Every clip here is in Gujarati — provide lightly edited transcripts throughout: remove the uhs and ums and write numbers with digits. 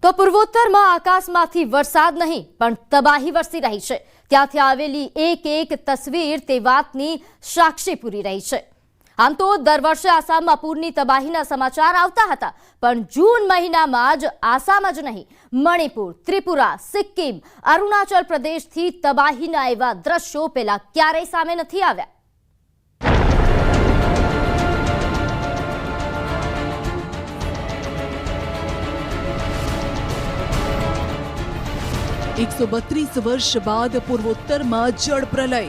તો પૂર્વોત્તરમાં આકાશમાંથી વરસાદ નહીં પણ તબાહી વરસી રહી છે। ત્યાંથી આવેલી એક તસવીર તે વાતની સાક્ષી પૂરી રહી છે। આમ તો દર વર્ષે આસામમાં પૂરની તબાહીના સમાચાર આવતા હતા, પણ જૂન મહિનામાં જ આસામ જ નહીં, મણિપુર, ત્રિપુરા, સિક્કિમ, અરુણાચલ પ્રદેશથી તબાહીના એવા દ્રશ્યો પહેલા ક્યારેય સામે નથી આવ્યા। 132 વર્ષ બાદ પૂર્વોત્તરમાં જળ પ્રલય।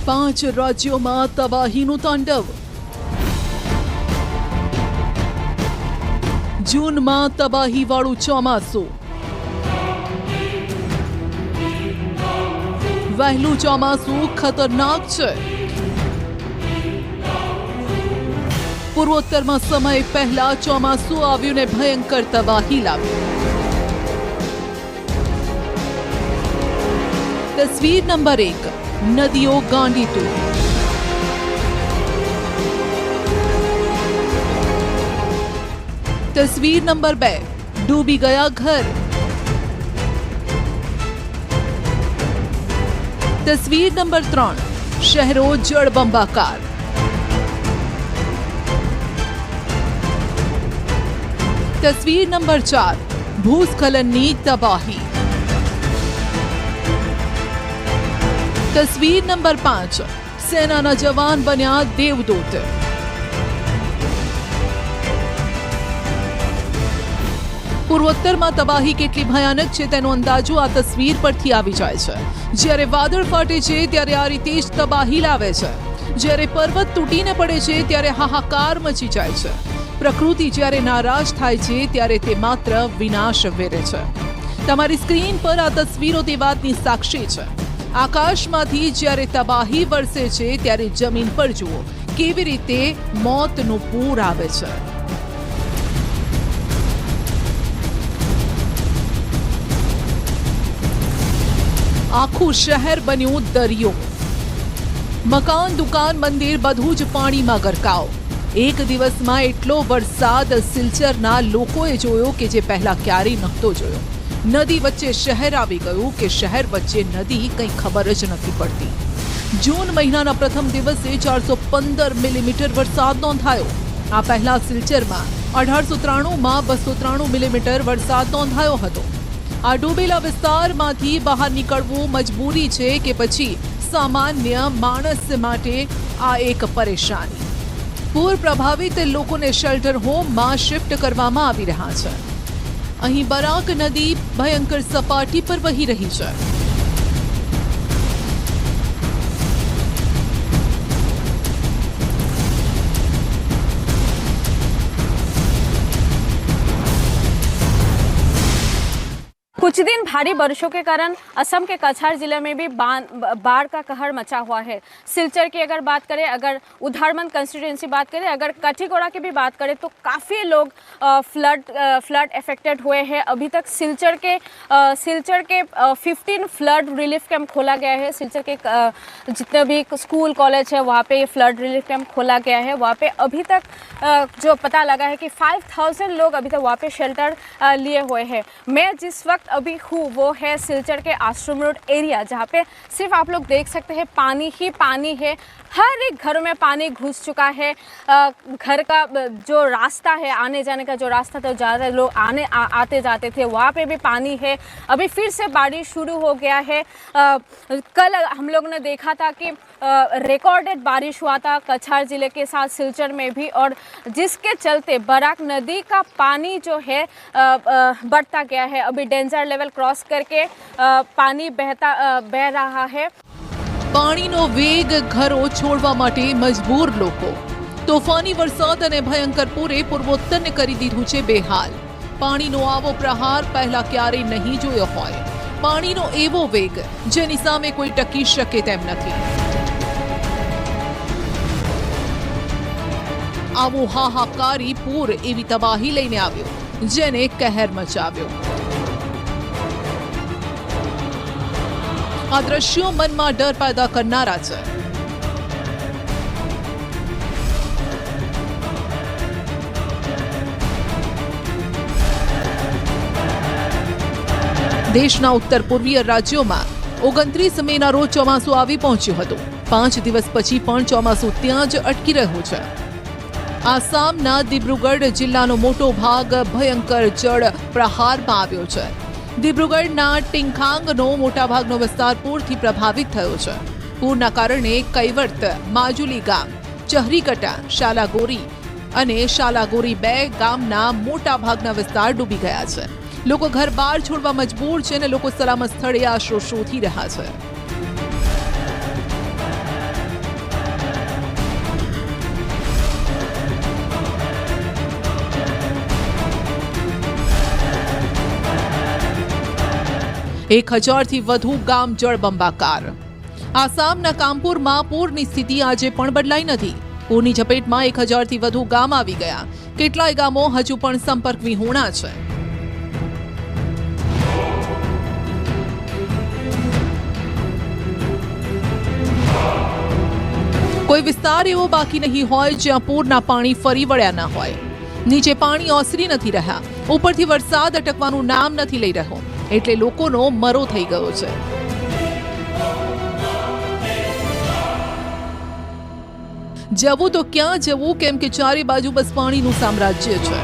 પાંચ રાજ્યોમાં તબાહીનું તાંડવ। જૂનમાં તબાહીવાળું ચોમાસું। વહેલું ચોમાસું ખતરનાક છે। પૂર્વોત્તરમાં સમય પહેલા ચોમાસું આવ્યું ને ભયંકર તબાહી લાવી। તસવીર નંબર 1, નદીઓ ગાંડીતુર। તસવીર નંબર 2, ડૂબી ગયા ઘર। તસવીર નંબર 3, શહેરો જળબંબાકાર। तस्वीर नंबर 4, भूस्खलननी तबाही। तस्वीर नंबर 5, सेनाना जवान बन्या देवदूत। પૂર્વોત્તરમાં તબાહી કેટલી ભયાનક છે તેનો અંદાજો આ તસવીર પરથી આવી જાય છે। જ્યારે વાદળ ફાટે છે ત્યારે આ રીતે જ તબાહી લાવે છે। જ્યારે પર્વત તૂટીને પડે છે ત્યારે હાહાકાર મચી જાય છે। પ્રકૃતિ જ્યારે નારાજ થાય છે ત્યારે તે માત્ર વિનાશ વેરે છે। તમારી સ્ક્રીન પર આ તસવીરો તે વાતની સાક્ષી છે। આકાશમાંથી જ્યારે તબાહી વરસે છે ત્યારે જમીન પર જુઓ કેવી રીતે મોતનું પૂર આવે છે। આખું શહેર બન્યું દરિયો। મકાન, દુકાન, મંદિર બધું જ પાણીમાં ગરકાવ। એક દિવસમાં એટલો વરસાદ સિલચરના લોકોએ જોયો કે જે પહેલા ક્યારેય નહોતો જોયો। નદી વચ્ચે શહેર આવી ગયું કે શહેર વચ્ચે નદી, કંઈ ખબર જ નથી પડતી। જૂન મહિનાના પ્રથમ દિવસે 415 મિલીમીટર વરસાદ નોંધાયો। આ પહેલા સિલચરમાં 1893માં 293 મિલીમીટર વરસાદ નોંધાયો હતો। આ ડૂબેલા વિસ્તારમાંથી બહાર નીકળવું મજબૂરી છે કે પછી સામાન્ય માણસ માટે આ એક પરેશાની। પૂર પ્રભાવિત લોકોને શેલ્ટર હોમમાં શિફ્ટ કરવામાં આવી રહ્યા છે। અહીં બરાક નદી ભયંકર સપાટી પર વહી રહી છે। कुछ दिन भारी बारिशों के कारण असम के कछार जिले में भी बाढ़ का कहर मचा हुआ है। सिलचर की अगर बात करें, अगर उधारमंद कंस्टिट्यूएंसी बात करें, अगर कठीगोड़ा की भी बात करें तो काफ़ी लोग फ्लड अफेक्टेड हुए हैं। अभी तक सिलचर के 15 फ्लड रिलीफ कैंप खोला गया है। सिलचर के जितने भी स्कूल कॉलेज है वहाँ पे फ्लड रिलीफ कैंप खोला गया है। वहाँ पे अभी तक जो पता लगा है कि 5000 लोग अभी तक वहाँ पे शेल्टर लिए हुए हैं। मैं जिस वक्त अभी हूँ वो है सिलचर के आश्रम रोड एरिया, जहाँ पे सिर्फ आप लोग देख सकते हैं पानी ही पानी है। हर एक घरों में पानी घुस चुका है। घर का जो रास्ता है, आने जाने का जो रास्ता था, ज़्यादा लोग आते जाते थे, वहाँ पे भी पानी है। अभी फिर से बारिश शुरू हो गया है। कल हम लोग ने देखा था कि रिकॉर्डेड बारिश हुआ था कछार ज़िले के साथ सिलचर में भी, और जिसके चलते बराक नदी का पानी जो है बढ़ता गया है। अभी डेंजर लेवल क्रॉस करके पानी बह रहा है। પાણીનો વેગ ઘરો છોડવા માટે મજબૂર લોકો। તોફાની વરસાદ અને ભયંકર પૂરે પૂર્વોત્તરને કરી દીધું છે બેહાલ। પાણીનો આવો પ્રહાર પહેલા ક્યારેય નહીં જોયો હોય। પાણીનો એવો વેગ જેની સામે કોઈ ટકી શકે તેમ નથી। આવો હાહાકારી પૂર એવી તબાહી લઈને આવ્યો જેને કહેર મચાવ્યો। આ દ્રશ્યો મનમાં ડર પેદા કરનારા છે। દેશના ઉત્તર પૂર્વીય રાજ્યોમાં 29 મેના રોજ ચોમાસું આવી પહોંચ્યું હતું. 5 દિવસ પછી પણ ચોમાસું ત્યાં જ અટકી રહ્યું છે. આસામના દિબ્રુગઢ જિલ્લાનો મોટો ભાગ ભયંકર જળ પ્રહારમાં આવ્યો છે. દિબ્રુગઢના ટિંખાંગનો મોટાભાગનો વિસ્તાર પૂરથી પ્રભાવિત થયો છે. પૂરના કારણે કૈવર્ત, માજુલી ગામ, ચહરીકટા, શાલાગોરી અને શાલાગોરી 2 ગામના મોટાભાગના વિસ્તાર ડૂબી ગયા છે. લોકો ઘર બહાર છોડવા મજબૂર છે અને લોકો સલામત સ્થળે આશરો શોધી રહ્યા છે. એક 1000થી વધુ ગામ જળબંબાકાર. આસામના કામપુરમાં પૂરની સ્થિતિ આજે પણ બદલાઈ નથી. પૂરની ઝપેટમાં 1000થી વધુ ગામ આવી ગયા. કેટલાય ગામો હજુ પણ સંપર્ક વિહોણા છે. કોઈ વિસ્તાર એવો બાકી નહીં હોય જ્યાં પૂરના પાણી ફરી વળ્યા ન હોય. નીચે પાણી ઓસરી નથી રહ્યા, ઉપરથી વરસાદ અટકવાનું નામ નથી લઈ રહ્યો, એટલે લોકોનો મરો થઈ ગયો છે. જવું તો ક્યાં જવું, કેમ કે ચારે બાજુ બસ પાણીનું સામ્રાજ્ય છે.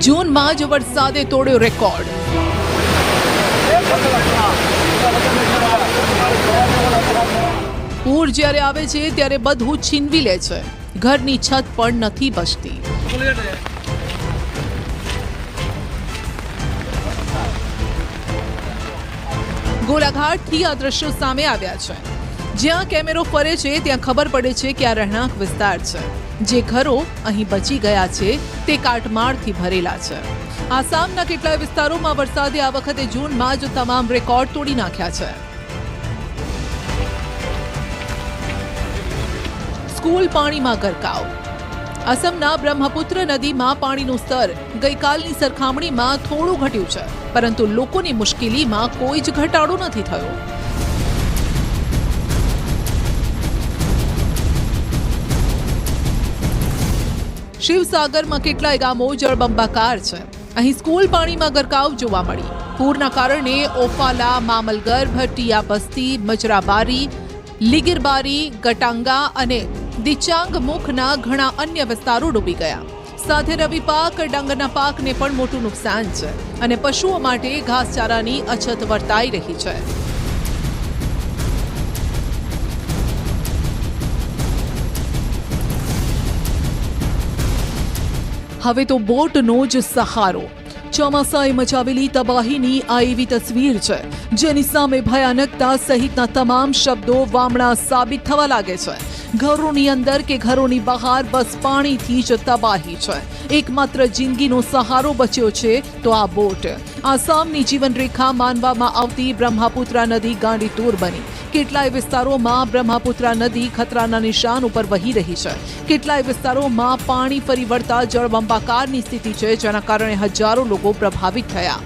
જૂનમાં જ વરસાદે તોડ્યો રેકોર્ડ. પૂર જ્યારે આવે છે ત્યારે બધું છીનવી લે છે. ઘરની છત પણ નથી બચતી. ગોલાઘાટથી આ દ્રશ્યો સામે આવ્યા છે. જ્યાં કેમેરો ફરે છે ત્યાં ખબર પડે છે કે આ રહેણાંક વિસ્તાર છે. જે ઘરો અહીં બચી ગયા છે તે કાટમાળથી ભરેલા છે. આસામના કેટલાય વિસ્તારોમાં વરસાદે આ વખતે જૂનમાં જ તમામ રેકોર્ડ તોડી નાખ્યા છે. સ્કૂલ પાણીમાં ગરકાવ. અસમના બ્રહ્મપુત્ર નદીમાં પાણીનું સ્તર ગઈકાલની સરખામણીમાં થોડું ઘટ્યું છે, પરંતુ લોકોની મુશ્કેલીમાં કોઈ જ ઘટાડો નથી થયો. શિવસાગરમાં કેટલાય ગામો જળબંબાકાર છે. અહીં સ્કૂલ પાણીમાં ગરકાવ જોવા મળી. પૂરના કારણે ઓફાલા, મામલગર, ભટિયા બસ્તી, મજરાબારી, લીગીરબારી, ગટાંગા અને દિચાંગ મુખના ઘણા અન્ય વિસ્તારો ડૂબી ગયા. સાથે રવિ પાક, ડાંગરના પાકને પણ મોટું નુકસાન છે અને પશુઓ માટે ઘાસચારાની અછત વર્તાઈ રહી છે. હવે તો બોટનો જ સહારો. ચોમાસાએ મચાવેલી તબાહીની આ એવી તસવીર છે જેની સામે ભયાનકતા સહિતના તમામ શબ્દો વામણા સાબિત થવા લાગે છે. ઘરોની અંદર કે ઘરોની બહાર બસ પાણીથી જ તબાહી છે. એકમાત્ર જિંદગીનો સહારો બચ્યો છે તો આ બોટ. આસામની જીવનરેખા માનવામાં આવતી બ્રહ્મપુત્રા નદી ગાંડીતુર બની. કેટલાય વિસ્તારોમાં બ્રહ્મપુત્રા નદી ખતરાના નિશાન ઉપર વહી રહી છે. કેટલાય વિસ્તારોમાં પાણી ફરી વળતા જળબંબાકારની સ્થિતિ છે, જેના કારણે હજારો લોકો પ્રભાવિત થયા.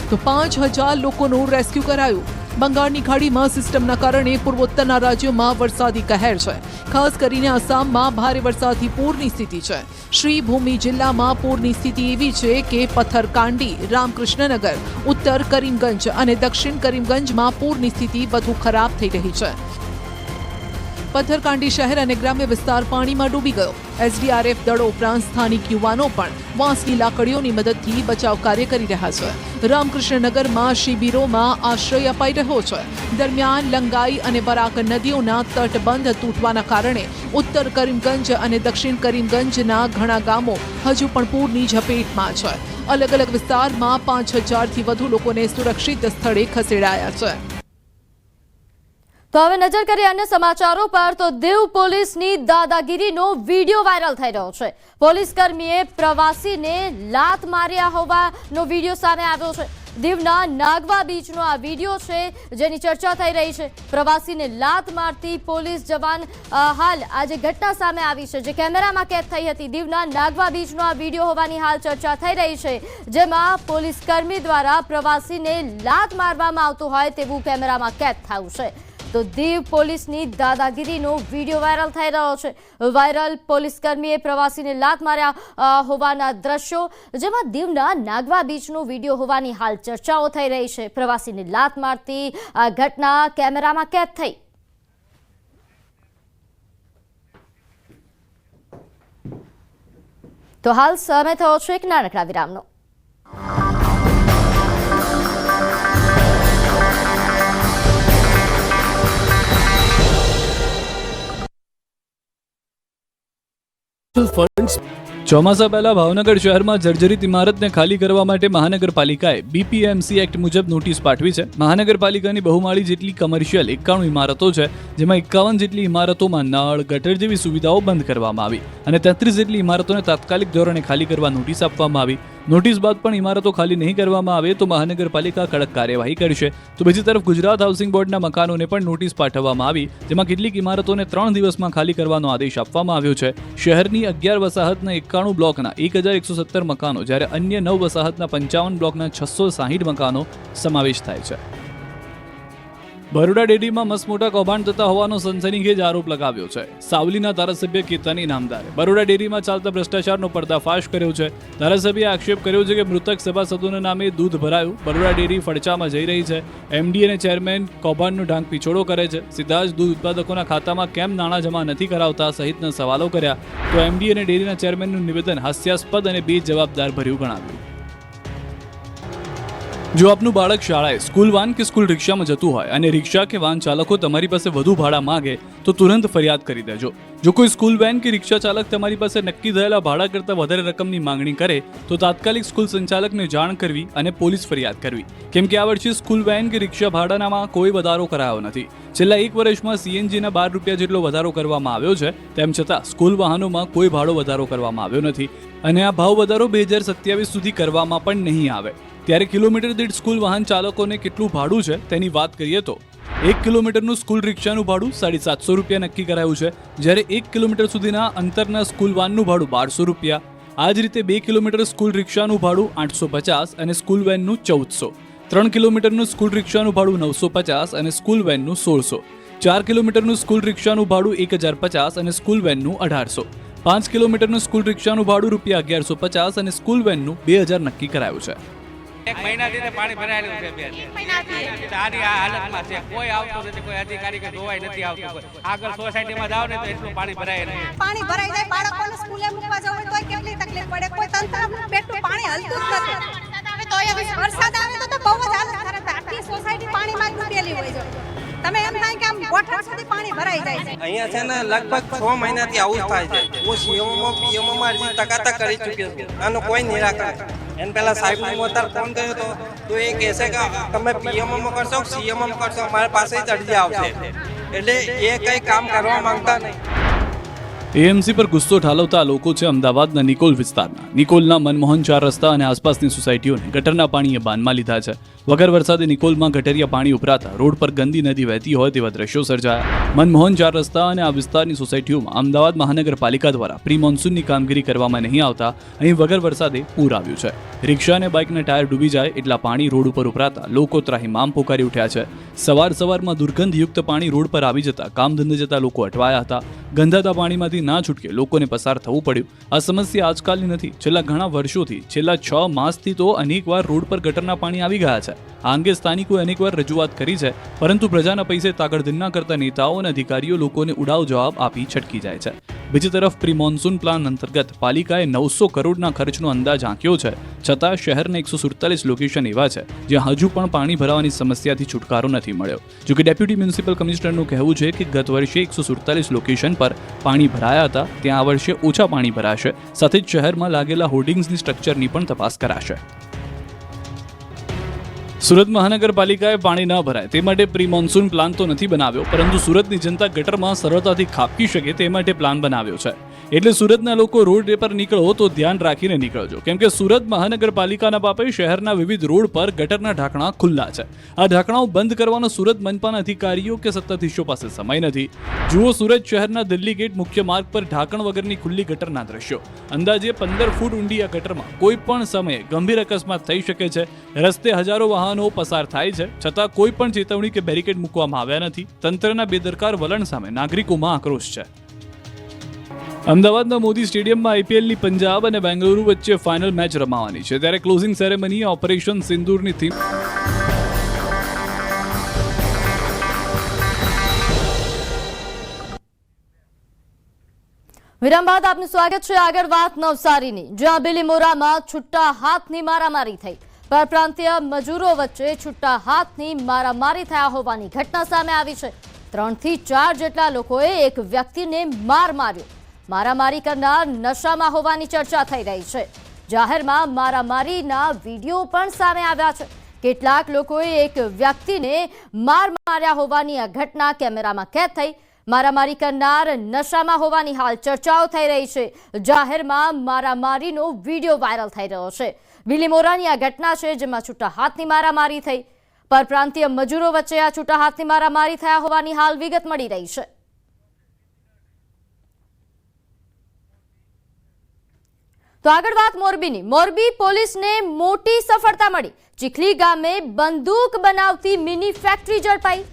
તો 5000 લોકોનું રેસ્ક્યુ કરાયું. બંગાળની ખાડીમાં સિસ્ટમના કારણે પૂર્વોત્તરના રાજ્યોમાં વરસાદી કહેર છે. ખાસ કરીને આસામમાં ભારે વરસાદથી પૂરની સ્થિતિ છે. શ્રીભૂમિ જિલ્લામાં પૂરની સ્થિતિ એવી છે કે પથરકાંડી, રામકૃષ્ણનગર, ઉત્તર કરીમગંજ અને દક્ષિણ કરીમગંજમાં પૂરની સ્થિતિ વધુ ખરાબ થઈ રહી છે. પથરકાંડી શહેર અને ગ્રામ્ય વિસ્તાર પાણીમાં ડૂબી ગયો. એસડીઆરએફ દળો ઉપરાંત સ્થાનિક યુવાનો પણ વાંસની લાકડીઓની મદદથી બચાવ કાર્ય કરી રહ્યા છે. રામકૃષ્ણનગરમાં શિબિરોમાં આશ્રય અપાઈ રહ્યો છે. દરમિયાન લંગાઈ અને બરાક નદીઓના તટબંધ તૂટવાના કારણે ઉત્તર કરીમગંજ અને દક્ષિણ કરીમગંજના ઘણા ગામો હજુ પણ પૂરની ઝપેટમાં છે. અલગ અલગ વિસ્તારમાં 5000થી વધુ લોકોને સુરક્ષિત સ્થળે ખસેડાયા છે. તો હવે નજર કરીએ અન્ય સમાચારો પર. તો દીવ પોલીસની દાદાગીરીનો વિડીયો વાયરલ થઈ રહ્યો છે. પોલીસ કર્મીએ પ્રવાસીને લાત માર્યા હોવાનો વિડીયો સામે આવ્યો છે. દીવના નાગવા બીચનો આ વિડીયો છે જેની ચર્ચા થઈ રહી છે. પ્રવાસીને લાત મારતી પોલીસ જવાન હાલ આજે ઘટના સામે આવી છે જે કેમેરામાં કેદ થઈ હતી. દીવના નાગવા બીચનો આ વિડીયો હોવાની હાલ ચર્ચા થઈ રહી છે, જેમાં પોલીસ કર્મી દ્વારા પ્રવાસીને લાત મારવામાં આવતું હોય તેવું કેમેરામાં કેદ થયું છે. તો દીવ પોલીસની દાદાગીરીનો વિડીયો વાયરલ થઈ રહ્યો છે. વાયરલ પોલીસકર્મીએ પ્રવાસીને લાત માર્યા હોવાના દ્રશ્યો, જેમાં દીવના નાગવા બીચનો વિડીયો હોવાની હાલ ચર્ચાઓ થઈ રહી છે. પ્રવાસીને લાત મારતી આ ઘટના કેમેરામાં કેદ થઈ. તો હાલ સમય થયો છે એક નાનકડા વિરામનો. ચોમાસા પહેલા ભાવનગર શહેરમાં જર્જરિત ઇમારતને ખાલી કરવા માટે મહાનગરપાલિકાએ BPMC એક્ટ મુજબ નોટિસ પાઠવી છે. મહાનગરપાલિકાની બહુમાળી જેટલી કમર્શિયલ 91 ઇમારતો છે, જેમાં 51 જેટલી ઇમારતોમાં નળ, ગટર જેવી સુવિધાઓ બંધ કરવામાં આવી અને 33 જેટલી ઇમારતોને તાત્કાલિક ધોરણે ખાલી કરવા નોટિસ આપવામાં આવી. નોટિસ બાદ પણ ઇમારતો ખાલી નહીં કરવામાં આવે તો મહાનગરપાલિકા કડક કાર્યવાહી કરશે. તો બીજી તરફ ગુજરાત હાઉસિંગ બોર્ડના મકાનોને પણ નોટિસ પાઠવવામાં આવી, જેમાં કેટલીક ઇમારતોને 3 દિવસમાં ખાલી કરવાનો આદેશ આપવામાં આવ્યો છે. શહેરની 11 વસાહતના 91 બ્લોકના 1117 મકાનો, જ્યારે અન્ય 9 વસાહતના 55 બ્લોકના 660 મકાનો સમાવેશ થાય છે. બરોડા ડેરીમાં મસમોટા કૌભાંડ થતા હોવાનો સનસનીખેજ આરોપ લગાવ્યો છે. સાવલીના ધારાસભ્ય કેતન ઇનામદારે બરોડા ડેરીમાં ચાલતા ભ્રષ્ટાચારનો પર્દાફાશ કર્યો છે. ધારાસભ્યએ આક્ષેપ કર્યો છે કે મૃતક સભાસદોના નામે દૂધ ભરાયું. બરોડા ડેરી ફડચામાં જઈ રહી છે. MD અને ચેરમેન કૌભાંડનો ઢાંક પીછોડો કરે છે. સીધા જ દૂધ ઉત્પાદકોના ખાતામાં કેમ નાણાં જમા નથી કરાવતા સહિતના સવાલો કર્યા. તો MD અને ડેરીના ચેરમેનનું નિવેદન હાસ્યાસ્પદ અને બેજવાબદાર ભર્યું ગણાવ્યું. જો આપનું બાળક શાળાએ, સ્કૂલ વાન કે સ્કૂલ રિક્ષામાં જતું હોય અને રિક્ષા કે વાન ચાલકો તમારી પાસે વધુ ભાડા માંગે તો તુરંત ફરિયાદ કરી દેજો. જો કોઈ સ્કૂલ વેન કે રિક્ષા ચાલક તમારી પાસે નક્કી થયેલા ભાડા કરતાં વધારે રકમની માંગણી કરે તો તાત્કાલિક સ્કૂલ સંચાલકને જાણ કરવી અને પોલીસ ફરિયાદ કરવી. કેમ કે આ વર્ષે સ્કૂલ વેન કે રિક્ષા ભાડાનામાં કોઈ વધારો કરાયો નથી. છેલ્લા 1 વર્ષમાં CNGના 12 રૂપિયા જેટલો વધારો કરવામાં આવ્યો છે. તેમ છતાં સ્કૂલ વાહનોમાં કોઈ ભાડો વધારો કરવામાં આવ્યો નથી અને આ ભાવ વધારો 2027 સુધી કરવામાં પણ નહીં આવે. ત્યારે કિલોમીટર દીઠ સ્કૂલ વાહન ચાલકોને કેટલું ભાડું છે તેની વાત કરીએ તો 1 કિલોમીટરનું સ્કૂલ રિક્ષાનું ભાડું 750 રૂપિયા નક્કી કરાયું છે, જ્યારે 1 કિલોમીટર સુધીના અંતરના સ્કૂલ વાનનું ભાડું 1200 રૂપિયા. આ જ રીતે 2 કિલોમીટર સ્કૂલ રિક્ષાનું ભાડું 850 અને સ્કૂલ વેનનું 1400. 3 કિલોમીટરનું સ્કૂલ રિક્ષાનું ભાડું 950 અને સ્કૂલ વેનનું 1600. 4 કિલોમીટરનું સ્કૂલ રિક્ષાનું ભાડું 1050 અને સ્કૂલ વેનનું 1800. 5 કિલોમીટરનું સ્કૂલ રિક્ષાનું ભાડું રૂપિયા 1150 અને સ્કૂલ વેનનું 2000 નક્કી કરાયું છે. એક મહિનાથી પાણી ભરાયેલું છે બેન. સારી આ હાલતમાં છે, કોઈ આવતું નથી, કોઈ અધિકારી કે જોવાય નથી આવતું. આગળ સોસાયટીમાં જાવ ને તો એટલું પાણી ભરાય નહીં. પાણી ભરાઈ જાય, બાળકોને સ્કૂલે મૂકવા જવું હોય તોય કેટલી તકલીફ પડે. કોઈ તંત્ર બેઠું પાણી હલતું જ નથી. વરસાદ આવે તો બહુ જ હાલત ખરાબ. આખી સોસાયટી પાણીમાં જ ડૂબેલી હોય છે. તમે એમ થાય કે આમ ગોઠણ સુધી પાણી ભરાઈ જાય છે. અહીંયા છે ને લગભગ 6 મહિનાથી આવું થાય છે. હું CMમાં PMમાં ટકાતા કરી ચૂક્યો છું. આનું કોઈ નિરાકરણ. એને પહેલા સાહેબને હું અત્યારે ફોન કર્યો તો એ કહેશે કે તમે PMમાં કરશો CMમાં કરશો, અમારી પાસે જ અરજી આવશે. એટલે એ કંઈ કામ કરવા માંગતા નહીં. AMC પર ગુસ્સો ઠાલવતા લોકો છે અમદાવાદના નિકોલ વિસ્તારના. નિકોલના મનમોહન 4 રસ્તા અને આસપાસની સોસાયટીઓને ગટરના પાણીએ બાનમાં લીધા છે. વગર વરસાદે નિકોલમાં ગટરિયા પાણી ઉભરાતા રોડ પર ગંદી નદી વહેતી હોય તેવા દ્રશ્યો સર્જાયા. મનમોહન 4 રસ્તા અને આ વિસ્તારની સોસાયટીઓમાં અમદાવાદ મહાનગરપાલિકા દ્વારા પ્રી મોન્સૂનની કામગીરી કરવામાં નહીં આવતા અહીં વગર વરસાદે પૂર આવ્યું છે. રિક્ષા અને બાઇકના ટાયર ડૂબી જાય એટલા પાણી રોડ ઉપર ઉભરાતા લોકો ત્રાહિમામ પોકારી ઉઠ્યા છે. સવારમાં દુર્ગંધયુક્ત પાણી રોડ પર આવી જતા કામ ધંધે જતા લોકો અટવાયા હતા. ગંધાતા પાણીમાંથી ના છૂટકે લોકોને પસાર થવું પડ્યું. આ સમસ્યા આજકાલની નથી, છેલ્લા ઘણા વર્ષોથી, છેલ્લા 6 માસથી તો અનેકવાર રોડ પર ગટરના પાણી આવી ગયા છે. આ અંગે સ્થાનિકોએ અનેકવાર રજૂઆત કરી છે, પરંતુ પ્રજાના પૈસે તાકડધીના કરતા નેતાઓ અને અધિકારીઓ લોકોને ઉડાવ જવાબ આપી છટકી જાય છે. બીજી તરફ પ્રી મોન્સૂન પ્લાન અંતર્ગત પાલિકાએ 900 કરોડના ખર્ચનો અંદાજ આંક્યો છે, છતાં શહેરના 147 લોકેશન એવા છે જ્યાં હજુ પણ પાણી ભરાવાની સમસ્યાથી છુટકારો નથી મળ્યો. જોકે ડેપ્યુટી મ્યુનિસિપલ કમિશનરનું કહેવું છે કે ગત વર્ષે 147 લોકેશન પર પાણી ભરાયા હતા, ત્યાં આ વર્ષે ઓછા પાણી ભરાશે. સાથે જ શહેરમાં લાગેલા હોર્ડિંગ્સની સ્ટ્રક્ચરની પણ તપાસ કરાશે. સુરત મહાનગરપાલિકાએ પાણી ન ભરાય તે માટે પ્રી મોન્સૂન પ્લાન તો નથી બનાવ્યો, પરંતુ સુરતની જનતા ગટરમાં સરળતાથી ખાબકી શકે તે માટે પ્લાન બનાવ્યો છે. એટલે સુરતના લોકો રોડ પર નીકળો તો ધ્યાન રાખીને નીકળજો, કેમ કે સુરત મહાનગરપાલિકાના પાપે શહેરના વિવિધ રોડ પર ગટરના ઢાંકણા ખુલ્લા છે. આ ઢાંકણાઓ બંધ કરવાનો સુરત મનપાના અધિકારીઓ કે સત્તાધીશો પાસે સમય નથી. જુઓ સુરત શહેરના દિલ્હી ગેટ મુખ્ય માર્ગ પર ઢાંકણ વગરની ખુલ્લી ગટરના દ્રશ્યો. અંદાજે 15 ફૂટ ઊંડી આ ગટરમાં કોઈ પણ સમયે ગંભીર અકસ્માત થઈ શકે છે. રસ્તે હજારો વાહનો પસાર થાય છે, છતાં કોઈ પણ ચેતવણી કે બેરિકેડ મૂકવામાં આવ્યા નથી. તંત્રના બેદરકાર વલણ સામે નાગરિકોમાં આક્રોશ છે. અમદાવાદના મોદી સ્ટેડિયમમાં આઈપીએલની પંજાબ અને બેંગલુરુ વચ્ચે ફાઇનલ મેચ રમાવાની છે, ત્યારે ક્લોઝિંગ સેરેમની ઓપરેશન સિંદૂરની થીમ વિરામ બાદ આપનું સ્વાગત છે. આગળ વાત નવસારીની, જ્યાં બિલીમોરામાં છૂટા હાથની મારામારી થઈ. પરપ્રાંતીય મજૂરો વચ્ચે છૂટા હાથની મારામારી થયા હોવાની ઘટના સામે આવી છે. 3 થી 4 જેટલા લોકોએ એક વ્યક્તિને માર માર્યો. મારામારી કરનાર નશામાં હોવાની ચર્ચા થઈ રહી છે. જાહેરમાં મારામારીના વિડીયો પણ સામે આવ્યા છે. કેટલાક લોકોએ એક વ્યક્તિને માર માર્યા હોવાની આ ઘટના કેમેરામાં કેદ થઈ. મારામારી કરનાર નશામાં હોવાની હાલ ચર્ચાઓ થઈ રહી છે. જાહેરમાં મારામારીનો વિડીયો વાયરલ થઈ રહ્યો છે. બિલીમોરાની આ ઘટના છે, જેમાં છૂટા હાથની મારામારી થઈ. પરપ્રાંતીય મજૂરો વચ્ચે આ છૂટા હાથની મારામારી થયા હોવાની હાલ વિગત મળી રહી છે. તો આગળ વાત મોરબીની. મોરબી પોલીસને મોટી સફળતા મળી. ચીખલી ગામે બંદૂક બનાવતી મિની ફેક્ટરી ઝડપાઈ.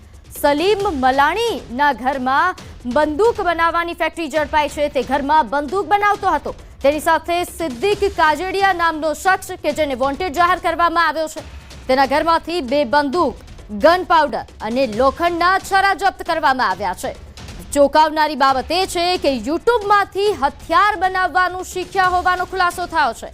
સલીમ મલાણીના ઘરમાં બંદૂક બનાવવાની ફેક્ટરી ઝડપાઈ છે. તે ઘરમાં બંદૂક બનાવતો હતો. તેની સાથે સિદ્દીક કાજડિયા નામનો શખ્સ કે જેને વોન્ટેડ જાહેર કરવામાં આવ્યો છે, તેના ઘરમાંથી 2 બંદૂક, ગન પાવડર અને લોખંડના છરા જપ્ત કરવામાં આવ્યા છે. ચોંકાવનારી બાબત એ છે કે યુટ્યુબમાંથી હથિયાર બનાવવાનું શીખ્યા હોવાનો ખુલાસો થયો છે.